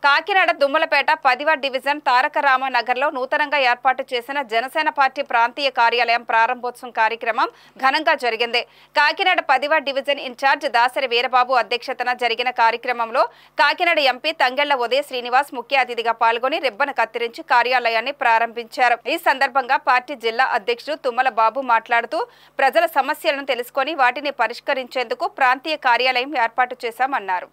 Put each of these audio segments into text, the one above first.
కాకినాడ దుమ్మలపేట 10వ డివిజన్ తారక రామనగర్లో నూతనంగా ఏర్పాటు చేసిన జనసేన పార్టీ ప్రాంతీయ కార్యాలయం ప్రారంభోత్సవం కార్యక్రమం ఘనంగా జరిగింది. కాకినాడ 10వ డివిజన్ ఇన్ఛార్జ్ దాసరి వీరబాబు అధ్యక్షతన జరిగిన కార్యక్రమంలో కాకినాడ ఎంపీ తంగెళ్ల ఉదయ శ్రీనివాస్ ముఖ్య అతిథిగా పాల్గొని రిబ్బన్ కత్తిరించి కార్యాలయాన్ని ప్రారంభించారు. ఈ సందర్భంగా పార్టీ జిల్లా అధ్యక్షుడు తుమ్మల బాబు మాట్లాడుతూ ప్రజల సమస్యలను తెలుసుకొని వాటిని పరిష్కరించేందుకు ప్రాంతీయ కార్యాలయం ఏర్పాటు చేశామన్నారు.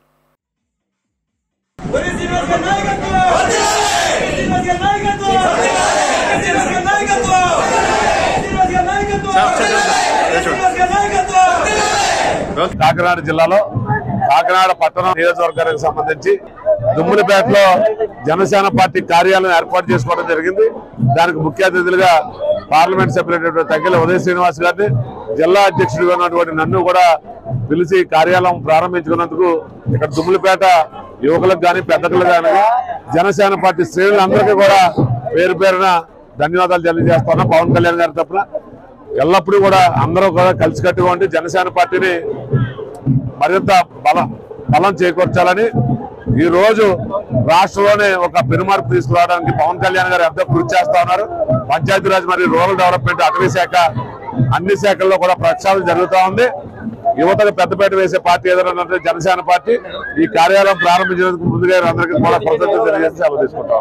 కాకినాడ జిల్లాలో కాకినాడ పట్టణం నియోజకవర్గానికి సంబంధించి దుమ్ములపేటలో జనసేన పార్టీ కార్యాలయం ఏర్పాటు చేసుకోవడం జరిగింది. దానికి ముఖ్య అతిథులుగా పార్లమెంట్ సభ్యులు తంగెళ్ల ఉదయ శ్రీనివాస్ గారిని, జిల్లా అధ్యక్షుడిగా ఉన్నటువంటి నన్ను కూడా పిలిచి కార్యాలయం ప్రారంభించుకున్నందుకు ఇక్కడ దుమ్ములపేట యువకులకు కానీ పెద్దలకు కానీ జనసేన పార్టీ శ్రేణులందరికీ కూడా పేరు పేరున ధన్యవాదాలు తెలియజేస్తున్నా. పవన్ కళ్యాణ్ గారి తరఫున ఎల్లప్పుడూ కూడా అందరూ కూడా కలిసికట్టుగా ఉండి జనసేన పార్టీని మరింత బలం చేకూర్చాలని ఈ రోజు రాష్ట్రంలోనే ఒక పెనుమార్పు తీసుకురావడానికి పవన్ కళ్యాణ్ గారు ఎంతో కృషి చేస్తా ఉన్నారు. పంచాయతీరాజ్ మరియు రూరల్ డెవలప్మెంట్, అటవీ శాఖ అన్ని శాఖల్లో కూడా ప్రక్షాళన జరుగుతూ ఉంది. యువతకు పెద్దపేట వేసే పార్టీ ఏదైనా జనసేన పార్టీ. ఈ కార్యాలయం ప్రారంభించినందుకు ముందుగా అందరికీ కూడా కృతజ్ఞతలు తెలియజేసి సెలవు తీసుకుంటాం.